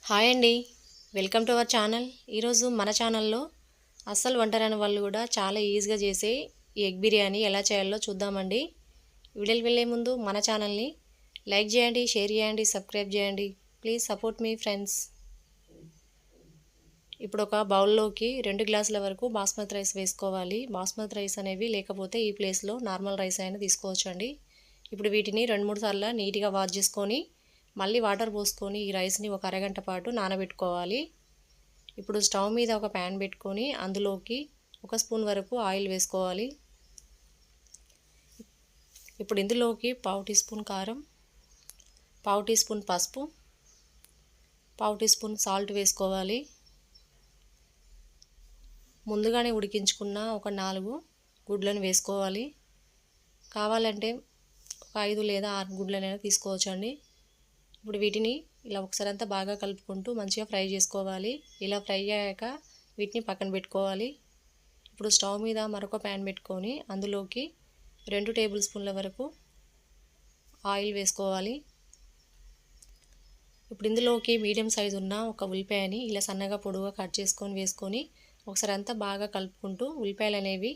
Hi అండి, welcome to our channel. ఈరోజు మన ఛానల్లో అస్సలు వంటరాని వాళ్ళు కూడా చాలా ఈజీగా చేసే ఈ ఎగ్ బిర్యానీ ఎలా చేయాలో చూద్దామండి. వీడియోకి వెళ్ళే ముందు మన ఛానల్ని లైక్ చేయండి, షేర్ చేయండి, సబ్స్క్రైబ్ చేయండి. Please support me friends. ఇప్పుడు ఒక బౌల్లోకి 2 గ్లాసుల వరకు బాస్మతి రైస్ వేసుకోవాలి. బాస్మతి రైస్ అనేవి లేకపోతే ఈ ప్లేస్లో నార్మల్ రైస్ అయినా తీసుకోవచ్చండి. ఇప్పుడు వీటిని 2-3 సార్లు నీట్గా వాష్ చేసుకొని మళ్ళీ వాటర్ పోసుకొని ఈ రైస్ని ఒక అరగంట పాటు నానబెట్టుకోవాలి. ఇప్పుడు స్టవ్ మీద ఒక ప్యాన్ పెట్టుకొని అందులోకి 1 స్పూన్ వరకు ఆయిల్ వేసుకోవాలి. ఇప్పుడు ఇందులోకి 1/2 టీ స్పూన్ కారం, 1/2 టీ స్పూన్ పసుపు, 1/2 టీ స్పూన్ సాల్ట్ వేసుకోవాలి. ముందుగానే ఉడికించుకున్న ఒక 4 గుడ్లను వేసుకోవాలి. కావాలంటే ఒక 5 లేదా 6 గుడ్లనైనా తీసుకోవచ్చండి. ఇప్పుడు వీటిని ఇలా ఒకసారి అంతా బాగా కలుపుకుంటూ మంచిగా ఫ్రై చేసుకోవాలి. ఇలా ఫ్రై అయ్యాక వీటిని పక్కన పెట్టుకోవాలి. ఇప్పుడు స్టవ్ మీద మరొక ప్యాన్ పెట్టుకొని అందులోకి 2 టేబుల్ స్పూన్ల వరకు ఆయిల్ వేసుకోవాలి. ఇప్పుడు ఇందులోకి మీడియం సైజు ఉన్న ఒక ఉల్లిపాయని ఇలా సన్నగా పొడుగా కట్ చేసుకొని వేసుకొని ఒకసారి అంతా బాగా కలుపుకుంటూ ఉల్లిపాయలు అనేవి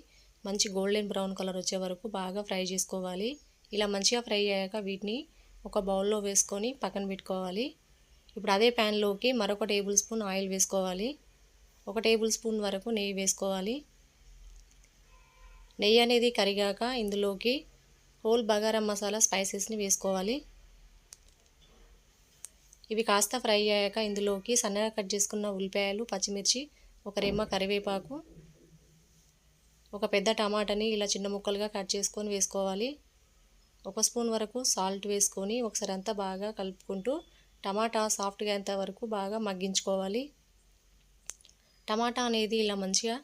మంచి గోల్డెన్ బ్రౌన్ కలర్ వచ్చే వరకు బాగా ఫ్రై చేసుకోవాలి. ఇలా మంచిగా ఫ్రై అయ్యాక వీటిని ఒక బౌల్లో వేసుకొని పక్కన పెట్టుకోవాలి. ఇప్పుడు అదే ప్యాన్లోకి మరొక టేబుల్ స్పూన్ ఆయిల్ వేసుకోవాలి. 1 టేబుల్ స్పూన్ వరకు నెయ్యి వేసుకోవాలి. నెయ్యి అనేది కరిగాక ఇందులోకి హోల్ బగారా మసాలా స్పైసెస్ని వేసుకోవాలి. ఇవి కాస్త ఫ్రై అయ్యాక ఇందులోకి సన్నగా కట్ చేసుకున్న ఉల్లిపాయలు, పచ్చిమిర్చి, ఒక రెమ్మ కరివేపాకు, ఒక పెద్ద టమాటాని ఇలా చిన్న ముక్కలుగా కట్ చేసుకొని వేసుకోవాలి. 1 స్పూన్ వరకు సాల్ట్ వేసుకొని ఒకసారి అంతా బాగా కలుపుకుంటూ టమాటా సాఫ్ట్గా అయ్యేంత వరకు బాగా మగ్గించుకోవాలి. టమాటా అనేది ఇలా మంచిగా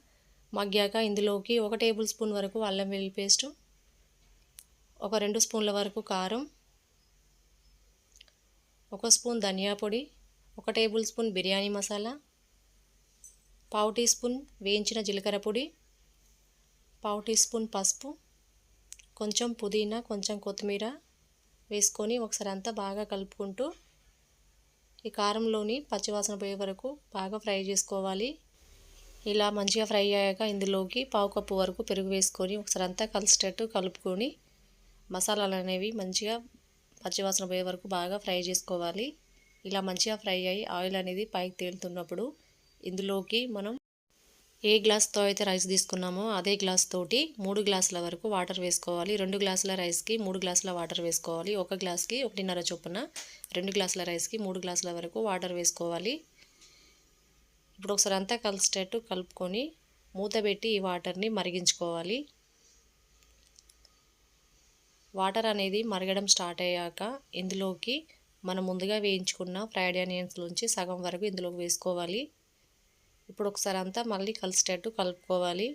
మగ్గాక ఇందులోకి 1 టేబుల్ స్పూన్ వరకు అల్లం వెల్లుల్లి పేస్టు, ఒక 2 స్పూన్ల వరకు కారం, 1 స్పూన్ ధనియా పొడి, 1 tablespoon biryani masala, 1/2 teaspoon వేయించిన జీలకర్ర పొడి, 1/2 టీ స్పూన్ పసుపు, కొంచెం పుదీనా, కొంచెం కొత్తిమీర వేసుకొని ఒకసారి అంతా బాగా కలుపుకుంటూ ఈ కారంలోని పచ్చివాసన పోయే వరకు బాగా ఫ్రై చేసుకోవాలి. ఇలా మంచిగా ఫ్రై అయ్యాక ఇందులోకి 1/2 కప్పు వరకు పెరుగు వేసుకొని ఒకసారి అంతా కలిసేటట్టు కలుపుకొని మసాలాలు అనేవి మంచిగా పచ్చివాసన పోయే వరకు బాగా ఫ్రై చేసుకోవాలి. ఇలా మంచిగా ఫ్రై అయ్యి ఆయిల్ అనేది పైకి తేలుతున్నప్పుడు ఇందులోకి మనం ఏ గ్లాస్తో అయితే రైస్ తీసుకున్నామో అదే గ్లాస్ తోటి 3 గ్లాసుల వరకు వాటర్ వేసుకోవాలి. 2 గ్లాసుల రైస్కి 3 గ్లాసుల వాటర్ వేసుకోవాలి. 1 గ్లాస్కి 1.5 చొప్పున 2 గ్లాసుల రైస్కి 3 గ్లాసుల వరకు వాటర్ వేసుకోవాలి. ఇప్పుడు ఒకసారి అంతా కలిసేటట్టు కలుపుకొని మూత పెట్టి ఈ వాటర్ని మరిగించుకోవాలి. వాటర్ అనేది మరగడం స్టార్ట్ అయ్యాక ఇందులోకి మనం ముందుగా వేయించుకున్న ఫ్రైడ్ ఆనియన్స్లోంచి సగం వరకు ఇందులోకి వేసుకోవాలి. ఇప్పుడు ఒకసారి అంతా మళ్ళీ కలిసేటట్టు కలుపుకోవాలి.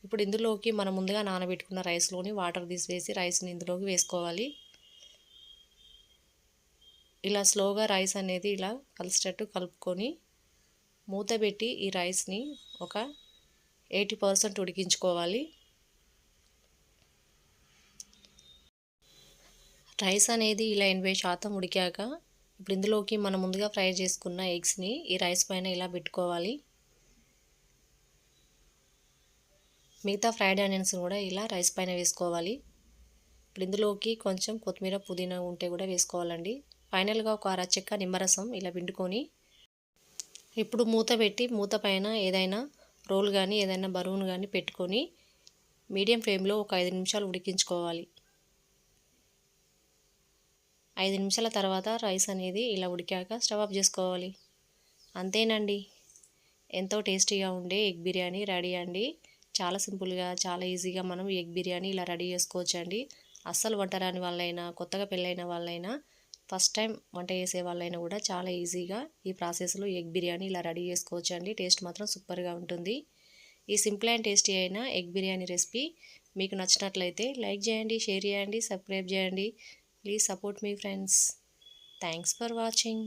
ఇప్పుడు ఇందులోకి మనం ముందుగా నానబెట్టుకున్న రైస్లోని వాటర్ తీసివేసి రైస్ని ఇందులోకి వేసుకోవాలి. ఇలా స్లోగా రైస్ అనేది ఇలా కలిసేటట్టు కలుపుకొని మూత పెట్టి ఈ రైస్ని ఒక 80% ఉడికించుకోవాలి. రైస్ అనేది ఇలా 80% ఉడికాక ఇప్పుడు ఇందులోకి మనం ముందుగా ఫ్రై చేసుకున్న ఎగ్స్ని ఈ రైస్ పైన ఇలా పెట్టుకోవాలి. మిగతా ఫ్రైడ్ ఆనియన్స్ కూడా ఇలా రైస్ పైన వేసుకోవాలి. ఇప్పుడు ఇందులోకి కొంచెం కొత్తిమీర, పుదీనా ఉంటే కూడా వేసుకోవాలండి. ఫైనల్గా ఒక అరచెక్క నిమ్మరసం ఇలా పిండుకొని ఇప్పుడు మూత పెట్టి మూత పైన ఏదైనా రోల్ కానీ ఏదైనా బరువును కానీ పెట్టుకొని మీడియం ఫ్లేమ్లో ఒక 5 నిమిషాలు ఉడికించుకోవాలి. 5 నిమిషాల తర్వాత రైస్ అనేది ఇలా ఉడికాక స్టవ్ ఆఫ్ చేసుకోవాలి. అంతేనండి, ఎంతో టేస్టీగా ఉండే ఎగ్ బిర్యానీ రెడీ అండి. చాలా సింపుల్గా, చాలా ఈజీగా మనం ఎగ్ బిర్యానీ ఇలా రెడీ చేసుకోవచ్చండి. అస్సలు వంట రాని వాళ్ళైనా, కొత్తగా పెళ్ళైన వాళ్ళైనా, ఫస్ట్ టైం వంట చేసే వాళ్ళైనా కూడా చాలా ఈజీగా ఈ ప్రాసెస్లో ఎగ్ బిర్యానీ ఇలా రెడీ చేసుకోవచ్చండి. టేస్ట్ మాత్రం సూపర్గా ఉంటుంది. ఈ సింపుల్ అండ్ టేస్టీ అయిన ఎగ్ బిర్యానీ రెసిపీ మీకు నచ్చినట్లయితే లైక్ చేయండి, షేర్ చేయండి, సబ్స్క్రైబ్ చేయండి. Please support me friends. Thanks for watching.